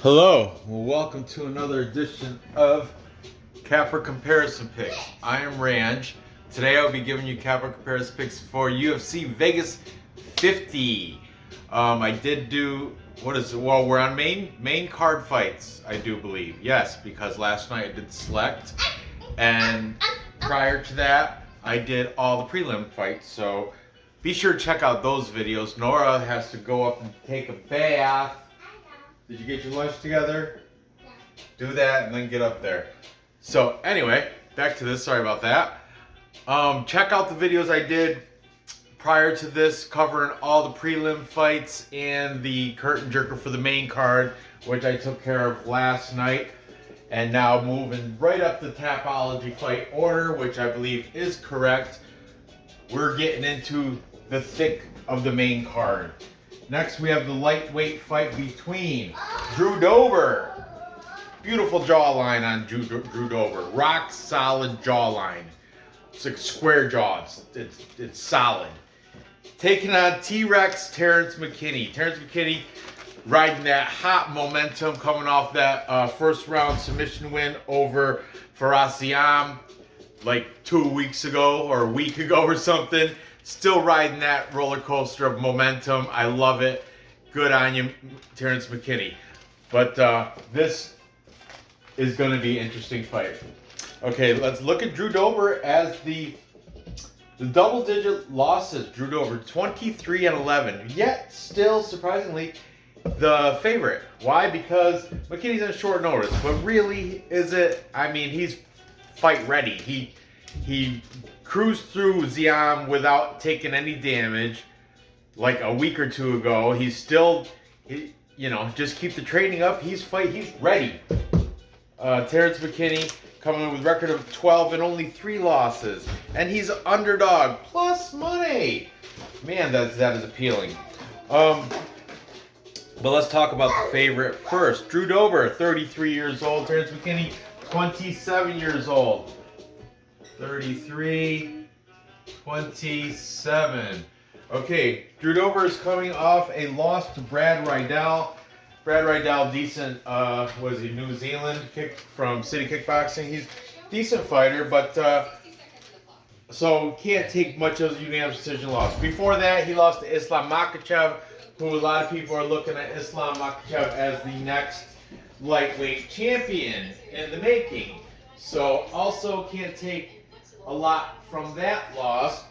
Hello, well, welcome to another edition of Capper Comparison Picks. I am Ranj. Today I'll be giving you Capper Comparison Picks for UFC Vegas 50. I did do, well, we're on main card fights, I do believe. Yes, because last night I did select, and prior to that, I did all the prelim fights, so be sure to check out those videos. Nora has to go up and take a bath. Did you get your lunch together? Yeah. Do that and then get up there. So anyway, back to this. Sorry about that. Check out the videos I did prior to this covering all the prelim fights and the curtain jerker for the main card, which I took care of last night. And now moving right up the Tapology fight order, which I believe is correct. We're getting into the thick of the main card. Next, we have the lightweight fight between Drew Dober. Beautiful jawline on Drew Dober. Rock solid jawline. It's like square jaws. It's solid. Taking on T-Rex Terrance McKinney. Terrance McKinney riding that hot momentum coming off that first round submission win over Roberson like 2 weeks ago or a week ago or something. Still riding that roller coaster of momentum. I love it. Good on you, Terrance McKinney. But this is going to be an interesting fight. Okay, let's look at Drew Dober as the double-digit losses. Drew Dober, 23-11. Yet, still, surprisingly, the favorite. Why? Because McKinney's on short notice. But really, is it? I mean, he's fight ready. He cruised through Ziam without taking any damage like a week or two ago. He's still, just keep the training up. He's ready. Terrance McKinney coming in with a record of 12 and only 3 losses. And he's an underdog plus money. Man, that is appealing. But let's talk about the favorite first. Drew Dober, 33 years old. Terrance McKinney, 27 years old. 33, 27. Okay, Drew Dober is coming off a loss to Brad Riddell. Brad Riddell, decent, was he New Zealand kick from City Kickboxing? He's a decent fighter, but so can't take much of a unanimous decision loss. Before that, he lost to Islam Makhachev, who a lot of people are looking at Islam Makhachev as the next lightweight champion in the making. So also can't take a lot from that loss.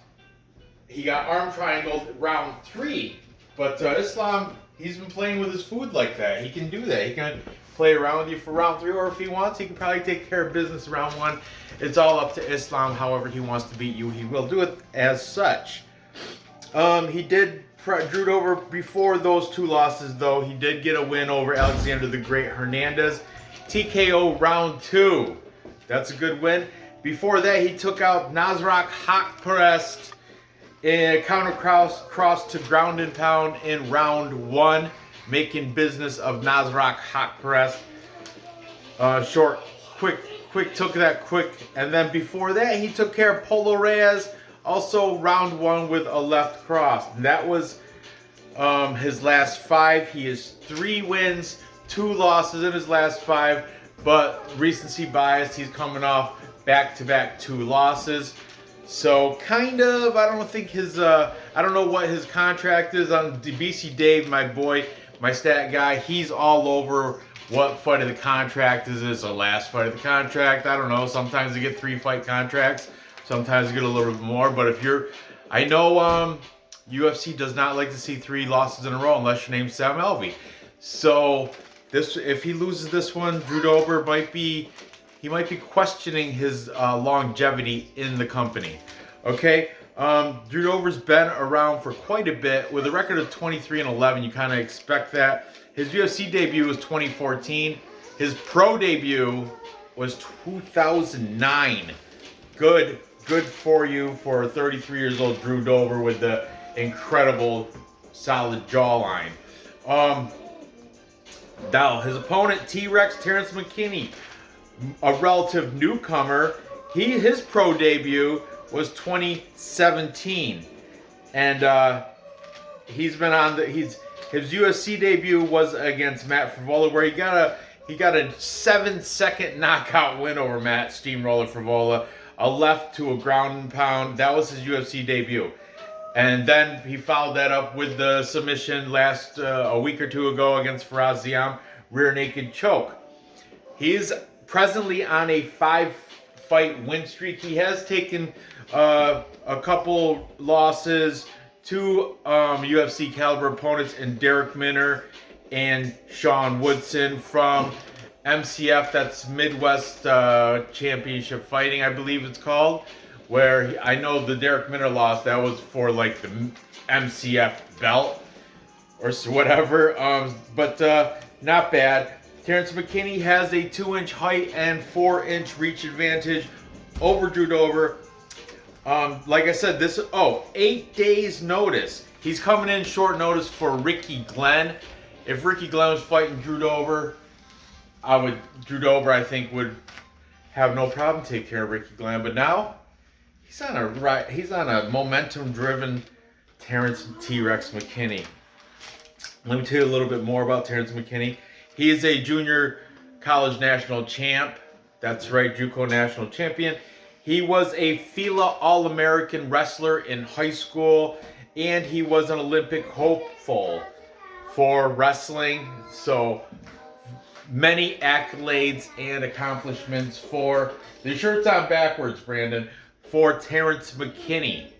He got arm triangled round 3. But Islam, he's been playing with his food like that. He can do that. He can play around with you for round 3, or if he wants, he can probably take care of business round 1. It's all up to Islam. However he wants to beat you, he will do it as such. He did Drew Dober before those 2 losses, though. He did get a win over Alexander the Great Hernandez. TKO round 2. That's a good win. Before that, he took out Nasrat Haqparast in a counter cross to ground and pound in round 1, making business of Nasrat Haqparast. Took that quick. And then before that, he took care of Polo Reyes, also round 1 with a left cross. And that was his last 5. He has 3 wins, 2 losses in his last 5, but recency bias, he's coming off back-to-back 2 losses. So kind of, I don't know what his contract is on BC Dave, my boy, my stat guy. He's all over what fight of the contract is. It's the last fight of the contract. I don't know. Sometimes you get 3 fight contracts. Sometimes you get a little bit more. But I know UFC does not like to see 3 losses in a row unless your name's Sam Alvey. So if he loses this one, Drew Dober might be questioning his longevity in the company. Okay, Drew Dober's been around for quite a bit with a record of 23-11. You kind of expect that. His UFC debut was 2014. His pro debut was 2009. Good for you for 33 years old Drew Dober with the incredible solid jawline. Now his opponent T-Rex Terrance McKinney, a relative newcomer. His pro debut was 2017, and he's His UFC debut was against Matt Frevola, where he got a 7-second knockout win over Matt Steamroller Frevola, a left to a ground and pound. That was his UFC debut. And then he followed that up with the submission a week or two ago against Faraz Ziam, rear naked choke. He's presently on a 5-fight win streak. He has taken a couple losses to UFC caliber opponents in Derek Minner and Sean Woodson from MCF, that's Midwest Championship Fighting, I believe it's called, where I know the Derek Minner loss, that was for like the MCF belt or whatever, but not bad. Terrance McKinney has a 2-inch height and 4-inch reach advantage over Drew Dober. Like I said, 8 days notice. He's coming in short notice for Ricky Glenn. If Ricky Glenn was fighting Drew Dober, Drew Dober, I think, would have no problem taking care of Ricky Glenn. But now he's on a momentum-driven Terrance T-Rex McKinney. Let me tell you a little bit more about Terrance McKinney. He is a junior college national champ. That's right, JUCO national champion. He was a FILA All-American wrestler in high school, and he was an Olympic hopeful for wrestling. So many accolades and accomplishments for the shirt's on backwards, Brandon, for Terrance McKinney.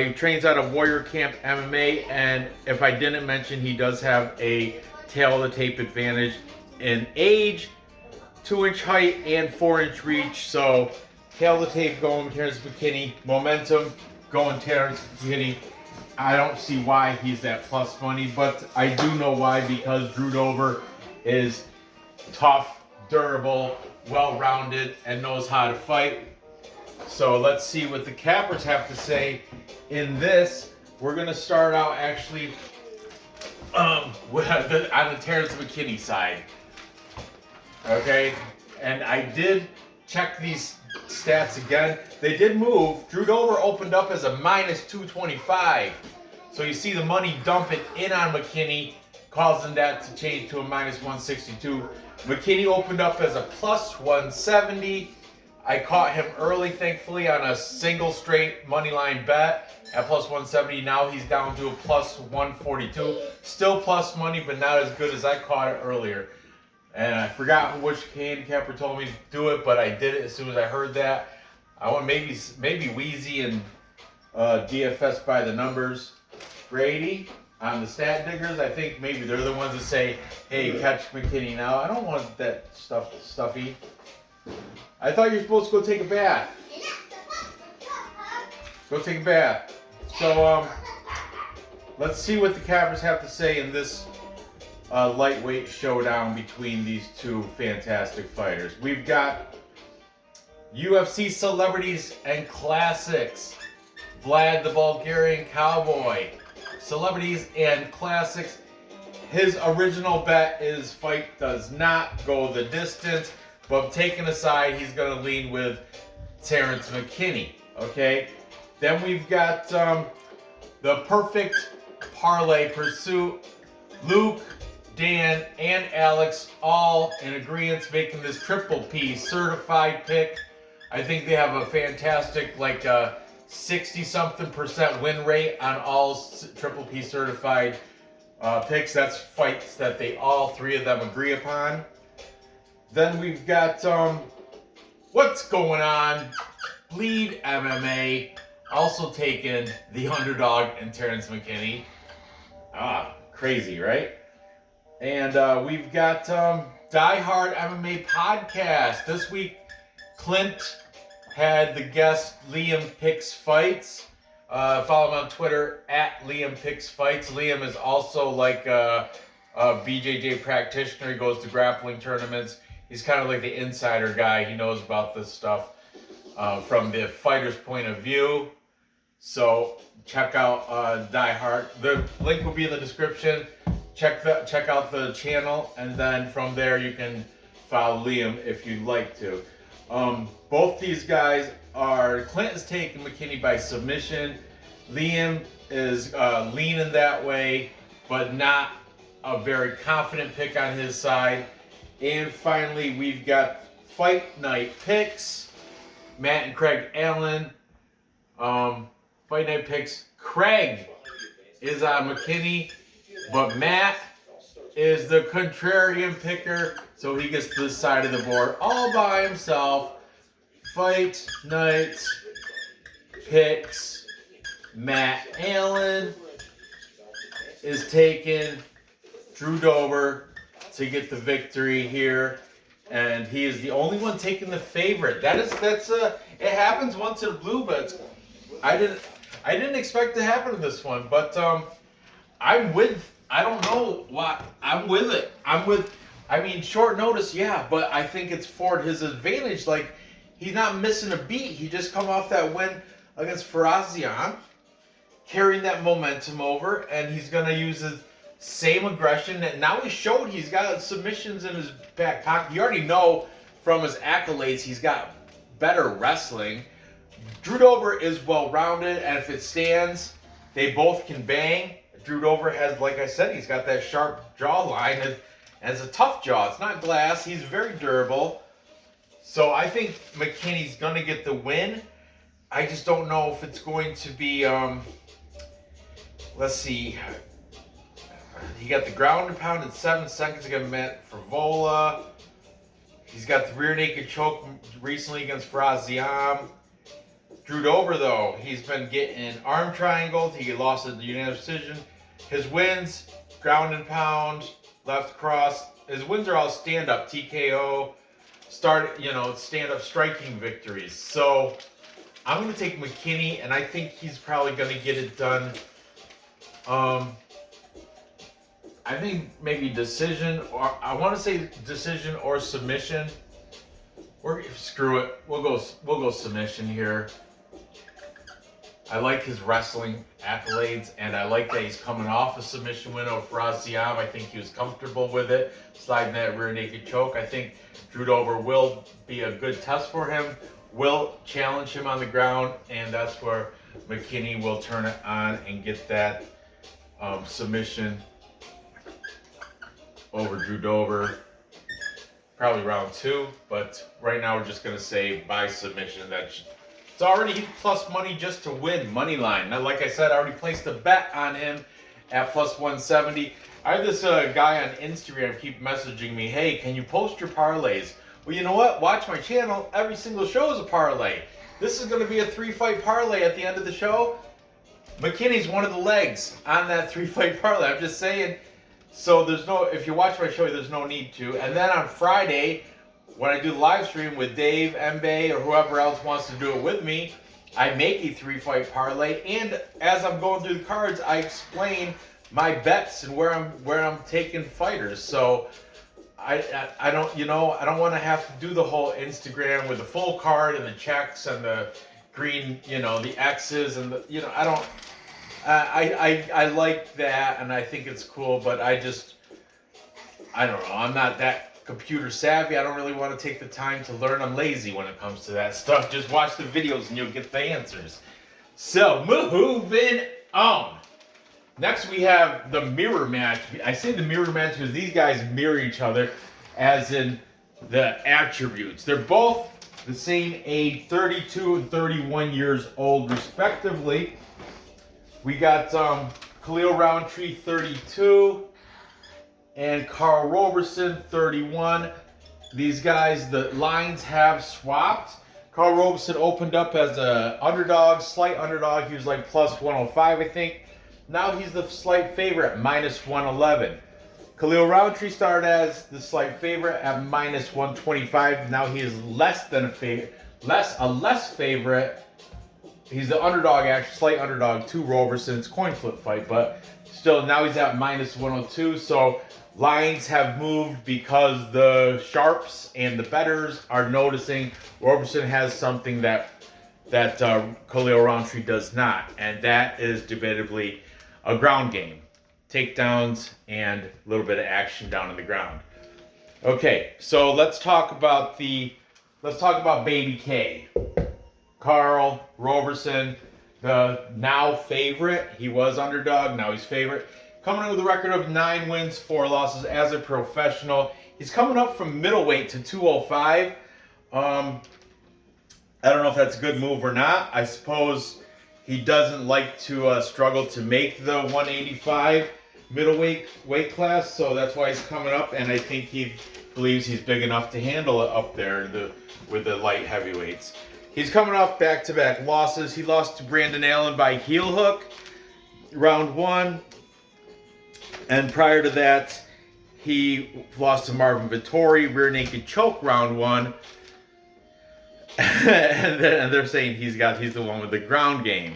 He trains out of Warrior Camp MMA, and if I didn't mention, he does have a tail of the tape advantage in age, 2-inch height, and 4-inch reach. So tail of the tape going Terrance McKinney, momentum going Terrance McKinney. I don't see why he's that plus money, but I do know why, because Drew Dober is tough, durable, well-rounded, and knows how to fight. So let's see what the cappers have to say in this. We're going to start out actually on the Terrance McKinney side. Okay, and I did check these stats again. They did move. Drew Dober opened up as a -225. So you see the money dumping in on McKinney, causing that to change to a -162. McKinney opened up as a +170. I caught him early, thankfully, on a single straight money line bet at +170. Now he's down to a +142. Still plus money, but not as good as I caught it earlier. And I forgot which handicapper told me to do it, but I did it as soon as I heard that. I want maybe Wheezy and DFS by the numbers. Grady on the stat diggers, I think maybe they're the ones that say, hey, catch McKinney now. I don't want that stuffy. I thought you were supposed to go take a bath. Go take a bath. So let's see what the cappers have to say in this lightweight showdown between these two fantastic fighters. We've got UFC celebrities and classics. Vlad the Bulgarian Cowboy. Celebrities and classics. His original bet is fight does not go the distance, but taken aside, he's going to lean with Terrance McKinney. Okay? Then we've got the perfect parlay pursuit. Luke, Dan, and Alex all in agreement, making this triple P certified pick. I think they have a fantastic, 60-something% win rate on all triple P certified picks. That's fights that all three of them agree upon. Then we've got what's going on? Bleed MMA also taking the underdog in Terrance McKinney. Crazy, right? And we've got Die Hard MMA podcast. This week, Clint had the guest Liam Picks Fights. Follow him on Twitter at Liam Picks Fights. Liam is also like a BJJ practitioner. He goes to grappling tournaments. He's kind of like the insider guy. He knows about this stuff from the fighter's point of view. So check out Die Hard. The link will be in the description. Check out the channel, and then from there you can follow Liam if you'd like to. Both these guys are, Clint is taking McKinney by submission. Liam is leaning that way. but not a very confident pick on his side. And finally, we've got fight night picks. Matt and Craig Allen. Fight night picks. Craig is on McKinney, but Matt is the contrarian picker, so he gets this side of the board all by himself. Fight night picks. Matt Allen is taking Drew Dober to get the victory here, and he is the only one taking the favorite. It happens once in a blue, but I didn't expect to happen in this one. But I'm with. I don't know what I'm with it. I mean, short notice, yeah, but I think it's for his advantage. Like, he's not missing a beat. He just come off that win against Farazian, carrying that momentum over, and he's gonna use his same aggression. And now he showed he's got submissions in his back pocket. You already know from his accolades he's got better wrestling. Drew Dober is well-rounded, and if it stands, they both can bang. Drew Dober has, like I said, he's got that sharp jawline, and it's a tough jaw. It's not glass. He's very durable. So I think McKinney's going to get the win. I just don't know if it's going to be, let's see. He got the ground and pound in 7 seconds against Matt Frivola. He's got the rear naked choke recently against Farazian. Drew Dober, though, he's been getting arm triangled. He lost in the unanimous decision. His wins, ground and pound, left cross. His wins are all stand-up, TKO, stand-up striking victories. So I'm going to take McKinney, and I think he's probably going to get it done. I think maybe decision, or I want to say decision or submission. Or screw it, we'll go submission here. I like his wrestling accolades, and I like that he's coming off a submission win over Farazian. I think he was comfortable with it, sliding that rear naked choke. I think Drew Dober will be a good test for him, will challenge him on the ground, and that's where McKinney will turn it on and get that submission over Drew Dober. Probably round 2, but right now we're just going to say by submission. It's already plus money just to win, money line. Now, like I said, I already placed a bet on him at plus 170. I have this guy on Instagram keep messaging me, hey, can you post your parlays? Well, you know what? Watch my channel. Every single show is a parlay. This is going to be a 3-fight parlay at the end of the show. McKinney's one of the legs on that 3-fight parlay. I'm just saying. So if you watch my show, there's no need to. And then on Friday, when I do the live stream with Dave, Mbaye, or whoever else wants to do it with me, I make a 3-fight parlay. And as I'm going through the cards, I explain my bets and where I'm taking fighters. So I don't want to have to do the whole Instagram with the full card and the checks and the green, the X's and I don't. I like that, and I think it's cool, but I don't know. I'm not that computer savvy. I don't really want to take the time to learn. I'm lazy when it comes to that stuff. Just watch the videos and you'll get the answers. So, moving on. Next, we have the mirror match. I say the mirror match because these guys mirror each other, as in the attributes. They're both the same age, 32 and 31 years old, respectively. We got Khalil Rountree, 32, and Karl Roberson, 31. These guys, the lines have swapped. Karl Roberson opened up as a underdog, slight underdog. He was like plus 105, I think. Now he's the slight favorite, minus 111. Khalil Rountree started as the slight favorite at minus 125. Now he is less favorite. He's the underdog, actually, slight underdog to Roberson. It's a coin flip fight, but still, now he's at minus 102. So lines have moved because the sharps and the bettors are noticing Roberson has something that Khalil Rountree does not, and that is debatably a ground game, takedowns, and a little bit of action down on the ground. Okay, so let's talk about Baby K. Karl Roberson, the now favorite. He was underdog, now he's favorite. coming in with a record of 9 wins, 4 losses as a professional. He's coming up from middleweight to 205. I don't know if that's a good move or not. I suppose he doesn't like to struggle to make the 185 middleweight weight class, so that's why he's coming up, and I think he believes he's big enough to handle it up there with the light heavyweights. He's coming off back-to-back losses. He lost to Brandon Allen by heel hook, round 1. And prior to that, he lost to Marvin Vettori, rear naked choke, round 1. and they're saying he's the one with the ground game.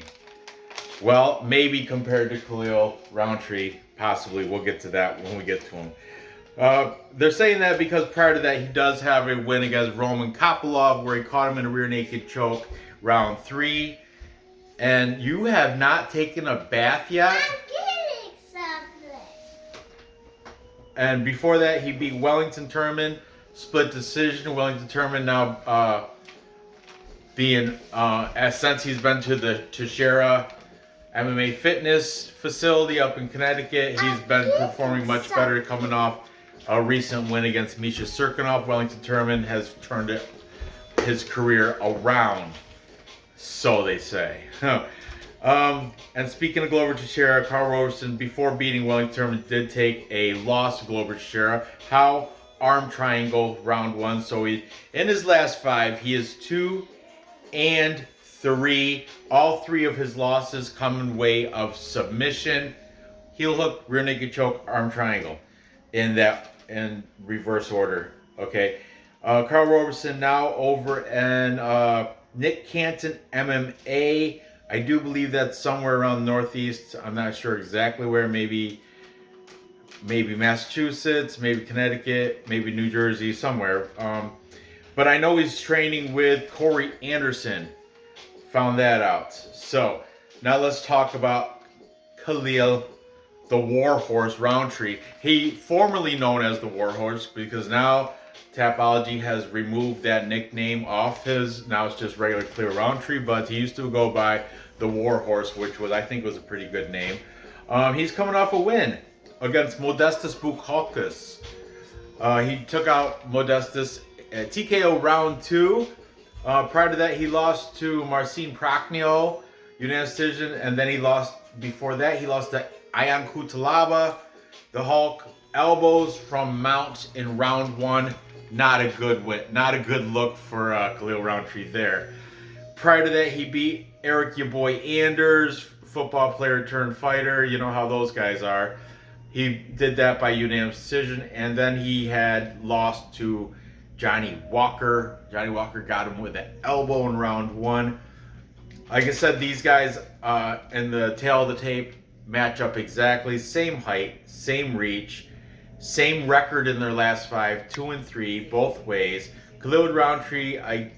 Well, maybe compared to Khalil, Rountree, possibly. We'll get to that when we get to him. They're saying that because prior to that, he does have a win against Roman Kopylov, where he caught him in a rear naked choke, round 3. And you have not taken a bath yet? I'm getting something. And before that, he beat Wellington Turman, split decision. Wellington Turman now being, since he's been to the Teixeira MMA fitness facility up in Connecticut, he's been performing much better, coming off a recent win against Misha Serkinov. Wellington Turman has turned his career around, so they say. And speaking of Glover Teixeira, Karl Roberson, before beating Wellington Turman, did take a loss to Glover Teixeira. How? Arm triangle, round 1. So in his last 5, he is 2-3. All 3 of his losses come in way of submission, heel hook, rear naked choke, arm triangle, in reverse order. Okay, Karl Roberson now over in Nick Canton MMA. I do believe that's somewhere around the Northeast. I'm not sure exactly where. Maybe Massachusetts, maybe Connecticut, maybe New Jersey, somewhere. But I know he's training with Corey Anderson. Found that out. So now let's talk about Khalil, the Warhorse Rountree. He formerly known as the Warhorse, because now Tapology has removed that nickname off his. Now it's just regular Khalil Rountree, but he used to go by the Warhorse, which was, I think, was a pretty good name. He's coming off a win against Modestas Bukalkas. He took out Modestas at TKO round 2. Prior to that, he lost to Marcin Prachnio, unanimous decision, and then before that, he lost to Ayan Kutalaba, the Hulk, elbows from Mount in round 1. Not a good win, not a good look for Khalil Rountree there. Prior to that, he beat Eric "Ya Boy" Anders, football player turned fighter. You know how those guys are. He did that by unanimous decision, and then he had lost to Johnny Walker. Johnny Walker got him with an elbow in round 1. Like I said, these guys in the tail of the tape match up exactly. Same height, same reach, same record in their last 5, 2-3, both ways. Khalil Rountree, I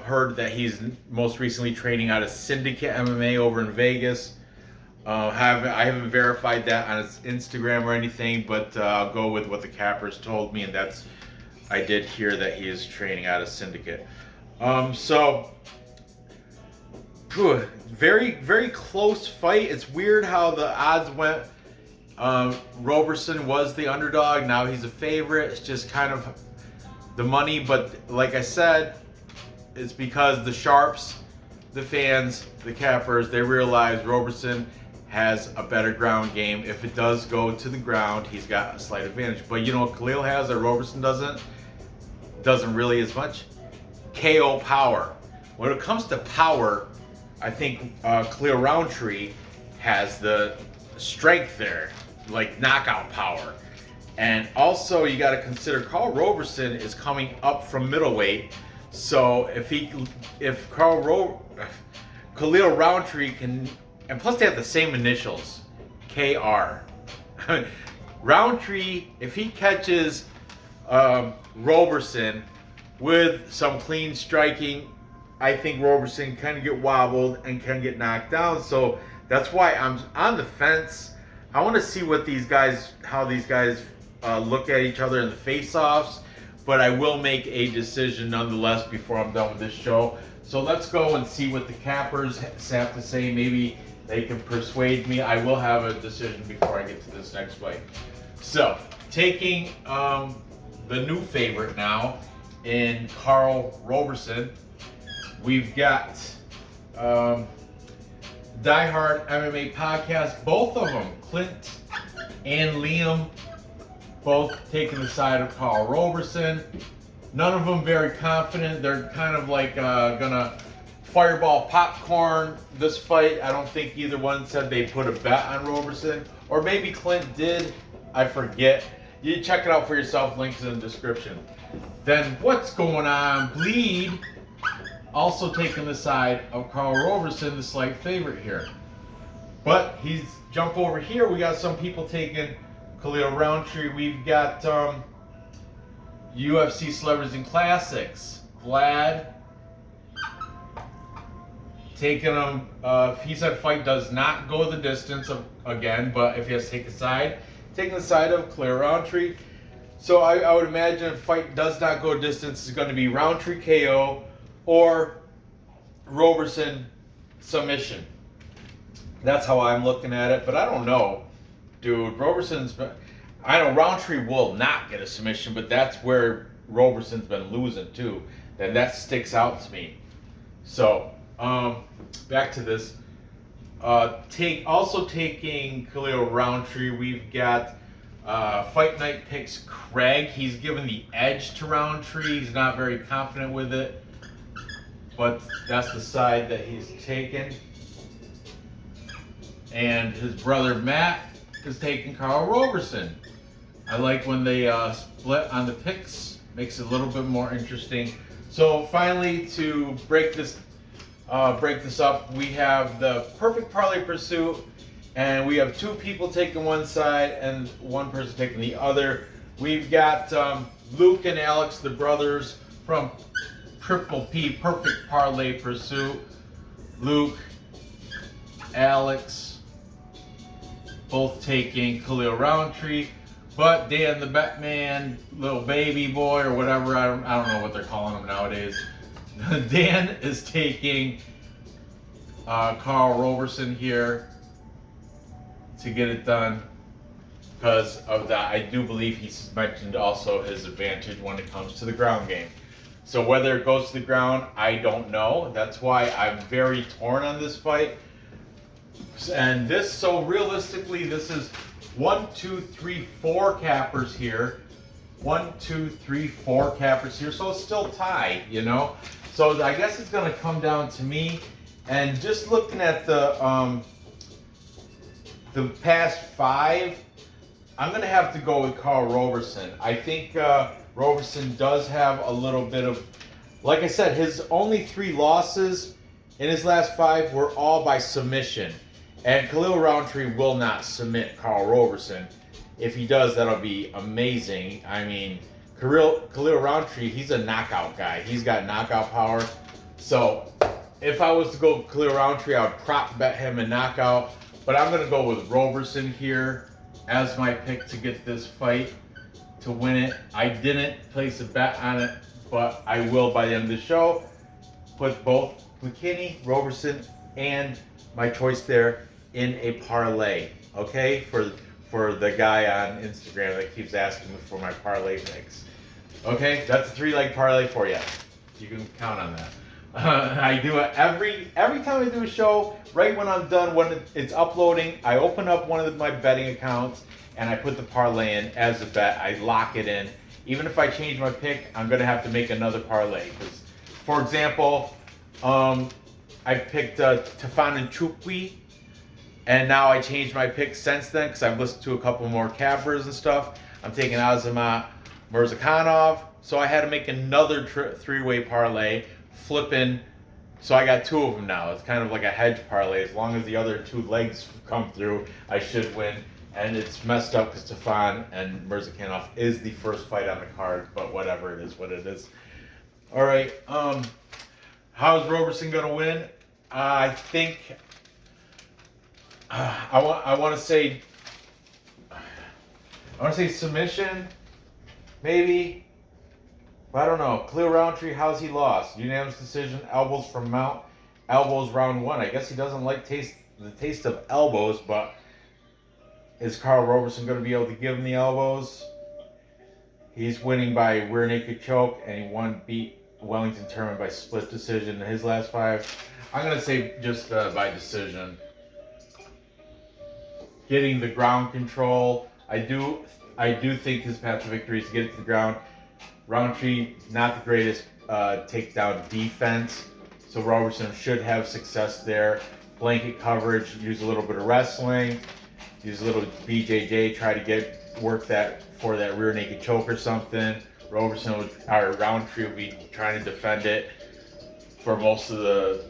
heard that he's most recently training out of Syndicate MMA over in Vegas. I haven't verified that on his Instagram or anything, but I'll go with what the cappers told me, and I did hear that he is training out of Syndicate. Very, very close fight. It's weird how the odds went. Roberson was the underdog. Now he's a favorite. It's just kind of the money. But like I said, it's because the sharps, the fans, the cappers, they realize Roberson has a better ground game. If it does go to the ground, he's got a slight advantage. But you know what Khalil has that Roberson doesn't really as much? KO power. When it comes to power, I think Khalil Rountree has the strength there, like knockout power. And also you got to consider Karl Roberson is coming up from middleweight. So if Khalil Rountree can, and plus they have the same initials, KR. Rountree, if he catches Roberson with some clean striking, I think Roberson can get wobbled and can get knocked down. So that's why I'm on the fence. I want to see how these guys look at each other in the face-offs. But I will make a decision nonetheless before I'm done with this show. So let's go and see what the cappers have to say. Maybe they can persuade me. I will have a decision before I get to this next fight. So, taking the new favorite now in Karl Roberson, we've got Die Hard MMA podcast, both of them, Clint and Liam, both taking the side of Karl Roberson. None of them very confident. They're kind of like gonna fireball popcorn this fight. I don't think either one said they put a bet on Roberson, or maybe Clint did. I forget. You check it out for yourself. Links in the description. Then what's going on? Bleed also taking the side of Karl Roberson, the slight favorite here. But he's jump over here. We got some people taking Khalil Rountree. We've got UFC Celebrities and Classics. Vlad taking him. He said fight does not go the distance again, but if he has to take a side, taking the side of Khalil Rountree. So I would imagine if fight does not go distance, it's going to be Rountree KO or Roberson submission. That's how I'm looking at it, but I don't know, dude. I know Rountree will not get a submission, but that's where Roberson's been losing too. And that sticks out to me. So, back to this. Taking Khalil Rountree, we've got Fight Night picks Craig. He's given the edge to Rountree. He's not very confident with it, but that's the side that he's taken. And his brother Matt is taking Karl Roberson. I like when they split on the picks. Makes it a little bit more interesting. So finally, to break this up, we have the perfect parlay pursuit, and we have two people taking one side and one person taking the other. We've got Luke and Alex, the brothers from Triple P Perfect Parlay Pursuit. Luke, Alex, both taking Khalil Rountree, but Dan the Batman, little baby boy or whatever, I don't know what they're calling him nowadays. Dan is taking Karl Roberson here to get it done because of that. I do believe he's mentioned also his advantage when it comes to the ground game. So whether it goes to the ground, I don't know. That's why I'm very torn on this fight. And this, so realistically, this is 1, 2, 3, 4 cappers here. 1, 2, 3, 4 cappers here. So it's still tied, you know. So I guess it's going to come down to me. And just looking at the past 5, I'm going to have to go with Karl Roberson. I think Roberson does have a little bit of, like I said, his only 3 losses in his last 5 were all by submission. And Khalil Rountree will not submit Karl Roberson. If he does, that'll be amazing. I mean, Khalil Rountree, he's a knockout guy. He's got knockout power. So if I was to go with Khalil Rountree, I would prop bet him a knockout. But I'm going to go with Roberson here as my pick to get this fight, to win it. I didn't place a bet on it, but I will by the end of the show. Put both McKinney, Roberson, and my choice there in a parlay, okay? For the guy on Instagram that keeps asking me for my parlay picks. Okay, that's a 3-leg parlay for you. You can count on that. I do it every time I do a show. Right when I'm done, when it's uploading, I open up one of my betting accounts and I put the parlay in as a bet. I lock it in. Even if I change my pick, I'm gonna have to make another parlay. Because, for example, I picked Tafan Nchukwi, and now I changed my pick since then because I've listened to a couple more cappers and stuff. I'm taking Azamat Murzakanov, so I had to make another 3-way parlay, flipping. So I got 2 of them now. It's kind of like a hedge parlay. As long as the other 2 legs come through, I should win. And it's messed up because Tafan and Murzakanov is the first fight on the card, but whatever, it is what it is. All right. How's Roberson gonna win? I think I want to say submission, maybe. But I don't know. Khalil Rountree, how's he lost? Unanimous decision, elbows from Mount, elbows round 1. I guess he doesn't like the taste of elbows, but is Karl Roberson going to be able to give him the elbows? He's winning by rear naked choke, and he beat Wellington Turman by split decision in his last 5. I'm going to say just by decision. Getting the ground control. I do think his path to victory is to get it to the ground. Rountree, not the greatest takedown defense, so Roberson should have success there. Blanket coverage, use a little bit of wrestling, use a little BJJ, try to work that for that rear naked choke or something. Rountree will be trying to defend it for most of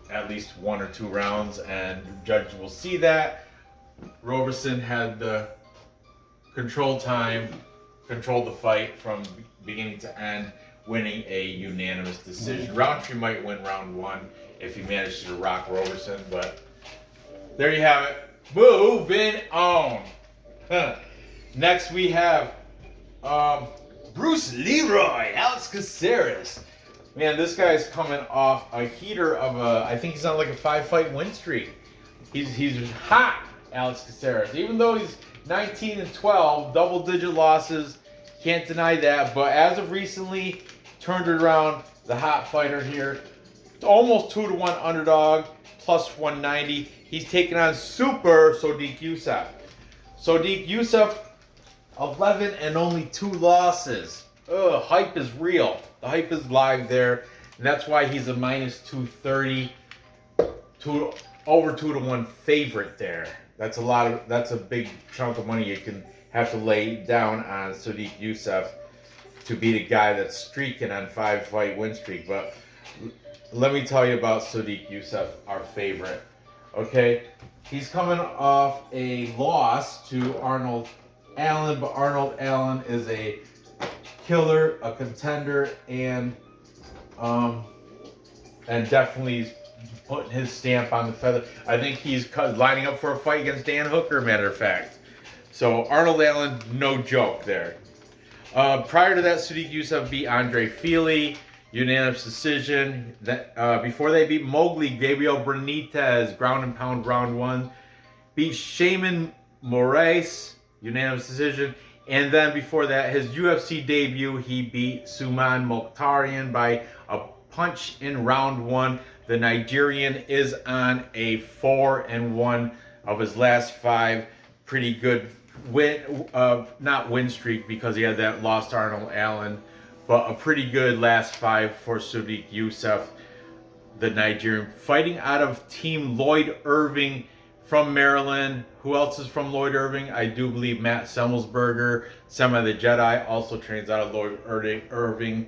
at least 1 or 2 rounds, and judges will see that. Roberson had the control time, controlled the fight from beginning to end, winning a unanimous decision. Rountree might win round 1 if he manages to rock Roberson, but there you have it. Moving on. Next we have Bruce Leroy, Alex Caceres. Man, this guy's coming off a heater of I think he's on like a 5-fight win streak. He's hot, Alex Caceres. Even though he's 19-12, double-digit losses, can't deny that. But as of recently, turned it around. The hot fighter here, almost 2-to-1 underdog, plus 190. He's taking on Super Sodiq Yusuff. Sodiq Yusuff, 11 and only 2 losses. Ugh, hype is real. The hype is live there, and that's why he's a minus 230, over 2-to-1 favorite there. That's a big chunk of money you can have to lay down on Sodiq Yusuff to beat a guy that's streaking on 5-fight win streak. But let me tell you about Sodiq Yusuff, our favorite. Okay, he's coming off a loss to Arnold Allen, but Arnold Allen is a killer, a contender, and definitely putting his stamp on the feather. I think he's lining up for a fight against Dan Hooker, matter of fact. So Arnold Allen, no joke there. Prior to that, Sodiq Yusuff beat Andre Fili, unanimous decision. Before they beat Mowgli, Gabriel Benitez, ground and pound round 1. Beat Shaman Moraes, unanimous decision. And then before that, his UFC debut, he beat Suman Mokhtarian by a punch in round 1. The Nigerian is on a 4-1 of his last 5. Pretty good not win streak because he had that loss to Arnold Allen, but a pretty good last 5 for Sodiq Yusuff, the Nigerian, fighting out of Team Lloyd Irving from Maryland. Who else is from Lloyd Irving? I do believe Matt Semmelsberger, Semi the Jedi, also trains out of Lloyd Irving,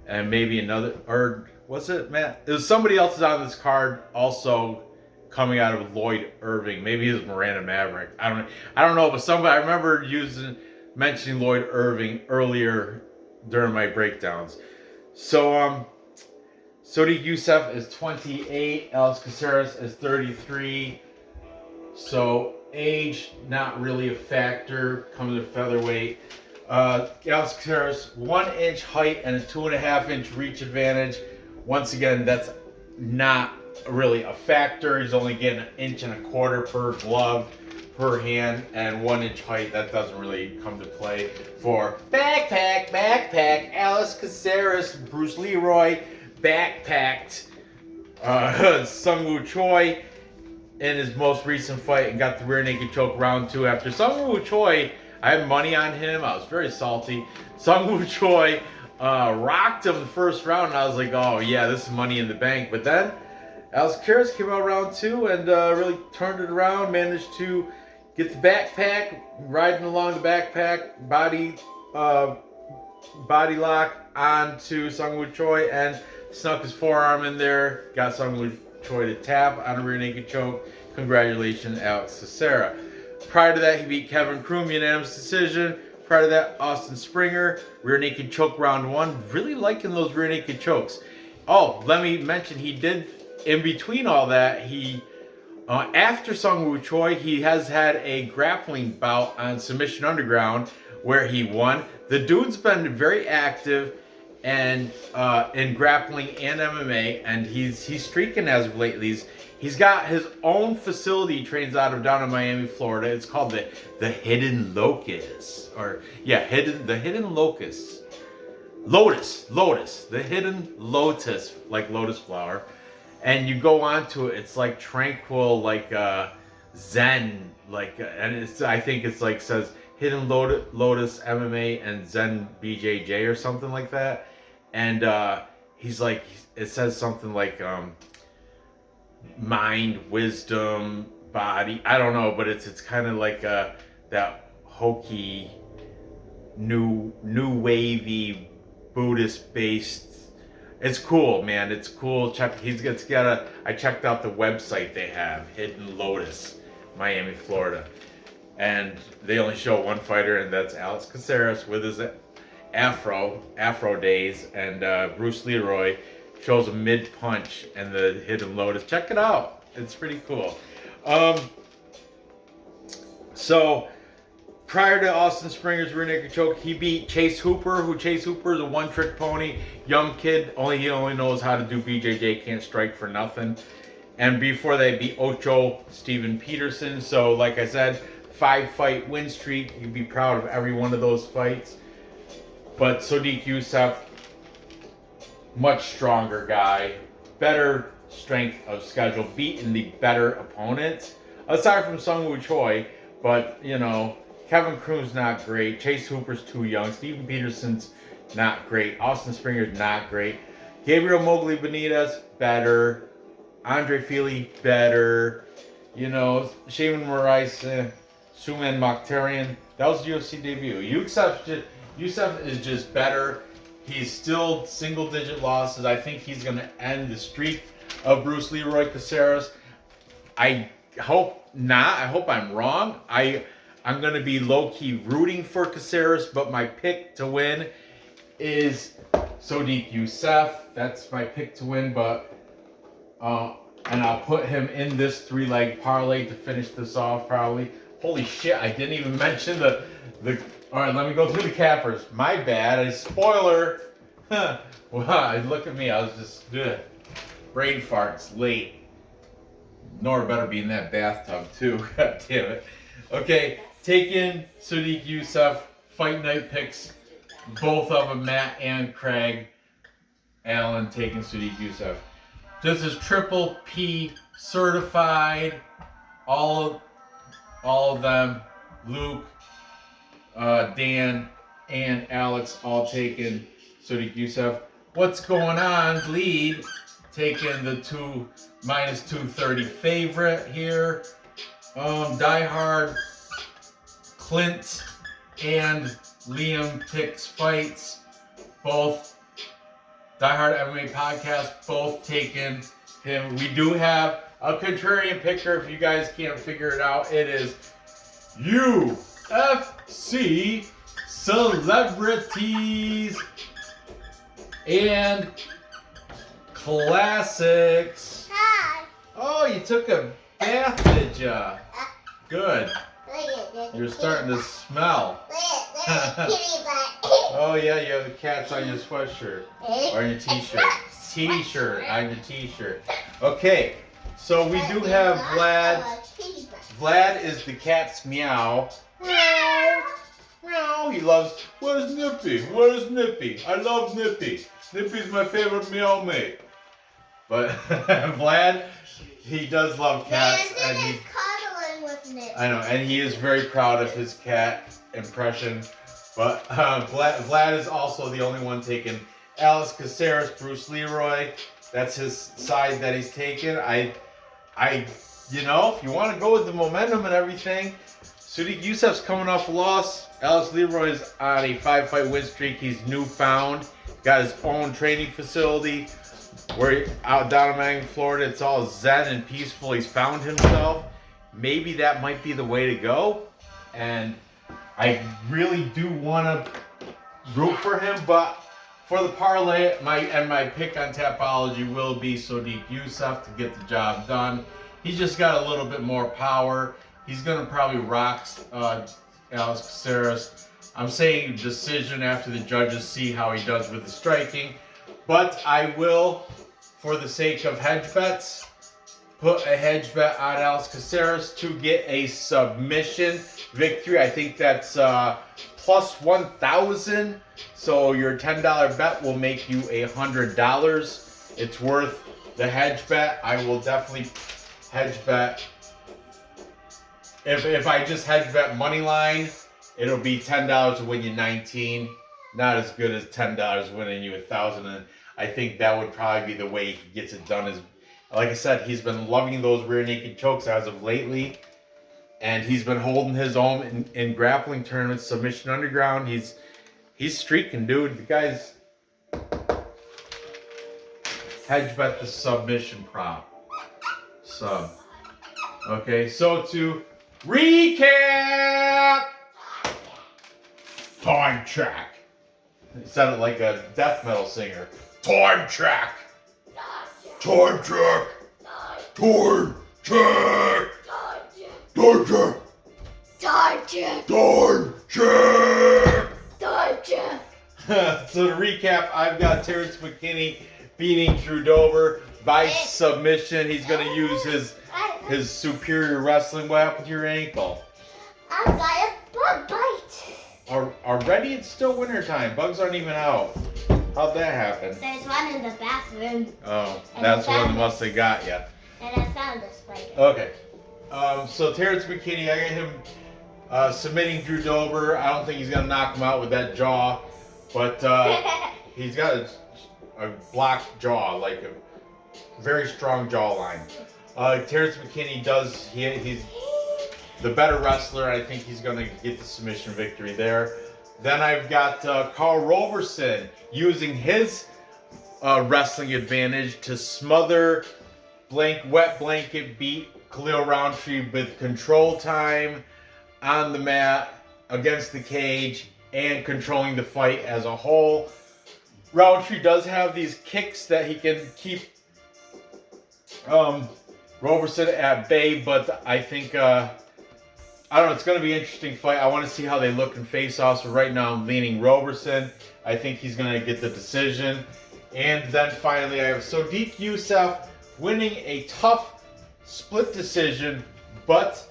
and maybe another, or was it Matt? It was somebody else is on this card also coming out of Lloyd Irving. Maybe it was Miranda Maverick. I don't know, but somebody, I remember mentioning Lloyd Irving earlier during my breakdowns. So Sodiq Yusuff is 28, Alex Caceres is 33. So age not really a factor coming to featherweight. Alex Caceres, 1-inch height and a 2.5-inch reach advantage. Once again, that's not really a factor. He's only getting 1.25 inches per glove per hand, and 1-inch height, that doesn't really come to play for backpack. Alex Caceres, Bruce Leroy backpacked Sungwoo Choi in his most recent fight and got the rear naked choke round 2 after Sungwoo Choi. I had money on him. I was very salty. Sungwoo Choi rocked him the first round, and I was like, oh yeah, this is money in the bank. But then Alex Caceres came out round 2 and really turned it around, managed to get the backpack, riding along the backpack, body lock onto Sungwoo Choi and snuck his forearm in there, got Sungwoo Choi to tap on a rear naked choke. Congratulations, Alex Caceres. Prior to that, he beat Kevin Kroom, unanimous decision. Prior to that, Austin Springer, rear naked choke round 1. Really liking those rear naked chokes. Oh, let me mention, he did, in between all that, he, after Sungwoo Choi, he has had a grappling bout on Submission Underground where he won. The dude's been very active. and in grappling and MMA, and he's streaking as of lately. He's got his own facility he trains out of down in Miami, Florida. It's called the Hidden Locust, the Hidden Locust. Lotus, the Hidden Lotus, like lotus flower. And you go onto it, it's like tranquil, like Zen, like, and I think it's like says Hidden Lotus MMA and Zen BJJ or something like that. And he's like, it says something like mind, wisdom, body. I don't know, but it's kind of like that hokey, new wavy Buddhist based. It's cool, man. It's cool. I checked out the website they have, Hidden Lotus, Miami, Florida. And they only show one fighter, and that's Alex Caceres with his afro days, and Bruce Leroy shows a mid-punch and the Hidden Lotus. Check it out. It's pretty cool. So prior to Austin Springer's rear naked choke, he beat Chase Hooper, Chase Hooper is a one-trick pony, young kid. He only knows how to do BJJ, can't strike for nothing. And before they beat Ocho Steven Peterson. So like I said, 5-fight win streak. You'd be proud of every one of those fights. But Sodiq Yusuff, much stronger guy, better strength of schedule, beating the better opponents. Aside from Sungwoo Choi, but you know, Kevin Kroon's not great. Chase Hooper's too young. Steven Peterson's not great. Austin Springer's not great. Gabriel Mowgli Benitez, better. Andre Feely, better. You know, Shaman Moraes, Suman Mokhtarian, that was the UFC debut. Yusuff is just better. He's still single-digit losses. I think he's going to end the streak of Bruce Leroy Caceres. I hope not. I hope I'm wrong. I'm going to be low-key rooting for Caceres, but my pick to win is Sodiq Yusuff. That's my pick to win, but and I'll put him in this 3-leg parlay to finish this off probably. Holy shit, I didn't even mention the all right, let me go through the cappers. My bad, a spoiler. Well, look at me, I was just brain farts late. Nora better be in that bathtub too. God damn it. Okay, taking Sodiq Yusuff, fight night picks, both of them, Matt and Craig Allen taking Sodiq Yusuff. This is Triple P certified. All of them, Luke, Dan, and Alex all taking Sodiq Yusuff. What's going on? Lead taking the -230 favorite here. Die Hard, Clint and Liam picks fights. Both Die Hard MMA podcast, both taking him. We do have a contrarian picker. If you guys can't figure it out, it is UFC celebrities and classics. Hi. Oh, you took a bath, did ya? Good. You're starting to smell. Oh yeah, you have the cats on your sweatshirt or your t-shirt. On your t-shirt. Okay, so we do have Vlad. Vlad is the cat's meow. Meow. Meow. He loves. Where's Nippy? Where's Nippy? I love Nippy. Nippy's my favorite meow mate. But Vlad, he does love cats, and he. I know, and he is very proud of his cat impression. But Vlad is also the only one taking Alex Caceres, Bruce Leroy. That's his side that he's taken. You know, if you want to go with the momentum and everything, Sodiq Yusuff's coming off a loss. Alex Leroy's on a 5-fight win streak. He's newfound. Got his own training facility. We're out down in Miami, Florida. It's all zen and peaceful. He's found himself. Maybe that might be the way to go. And I really do want to root for him, but for the parlay, my pick on Tapology will be Sodiq Yusuff to get the job done. He's just got a little bit more power. He's going to probably rock Alex Caceres. I'm saying decision after the judges see how he does with the striking. But I will, for the sake of hedge bets, put a hedge bet on Alex Caceres to get a submission victory. I think that's plus 1,000. So your $10 bet will make you $100. It's worth the hedge bet. I will definitely hedge bet. If I just hedge bet money line, it'll be $10 to win you 19. Not as good as $10 winning you 1,000. And I think that would probably be the way he gets it done. Is, like I said, he's been loving those rear naked chokes as of lately. And he's been holding his own in grappling tournaments, submission underground. He's streaking, dude. The guy's hedge bet the submission prop. Sub. Okay, so to recap, time check. He sounded like a death metal singer. Time check. Time check. Time check. Time check. Time check. Time check. Time check. So to recap, I've got Terrance McKinney beating Drew Dober by submission. He's going to use his superior wrestling. What happened to your ankle? I got a bug bite. Already it's still winter time. Bugs aren't even out. How'd that happen? There's one in the bathroom. Oh, that's what they must have got you. And I found a spider. Okay. So Terrance McKinney, I got him submitting Drew Dober. I don't think he's going to knock him out with that jaw. But he's got a blocked jaw, like a very strong jawline. Terrance McKinney he's the better wrestler. I think he's going to get the submission victory there. Then I've got Karl Roberson using his wrestling advantage to smother wet blanket beat Khalil Rountree with control time on the mat against the cage and controlling the fight as a whole. Rountree does have these kicks that he can keep Roberson at bay, but I think I don't know, it's going to be an interesting fight. I want to see how they look in face-offs. So right now I'm leaning Roberson. I think he's going to get the decision. And then finally I have Sodiq Yusuff winning a tough split decision, but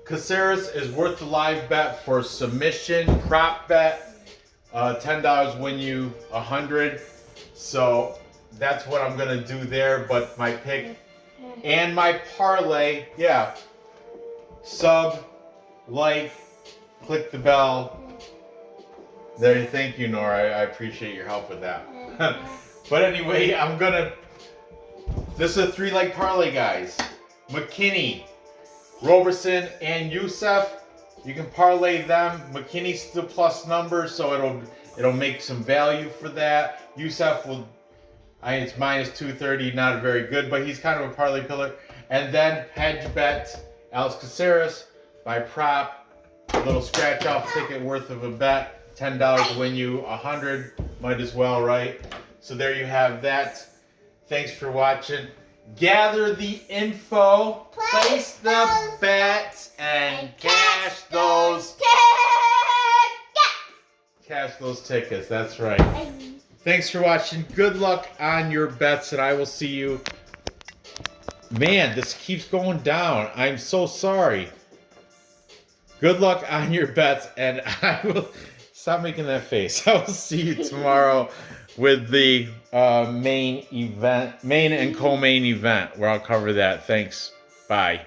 Caceres is worth the live bet for submission prop bet. $10 win you 100. So that's what I'm going to do there. But my pick and my parlay, yeah, sub, like, click the bell. There, thank you, Nora. I appreciate your help with that. But anyway, this is a 3-leg parlay, guys. McKinney, Roberson, and Yusuff. You can parlay them. McKinney's the plus number, so it'll make some value for that. Yusuff it's minus 230, not very good, but he's kind of a parlay pillar. And then hedge bet Alex Caceres by prop, a little scratch off ticket worth of a bet. $10 to win you 100. Might as well, right? So there you have that. Thanks for watching. Gather the info, place the bets, and cash those tickets. That's right. Thanks for watching. Good luck on your bets, and I will see you. Man, this keeps going down. I'm so sorry. Good luck on your bets, and I will stop making that face. I will see you tomorrow with the main and co-main event, where I'll cover that. Thanks. Bye.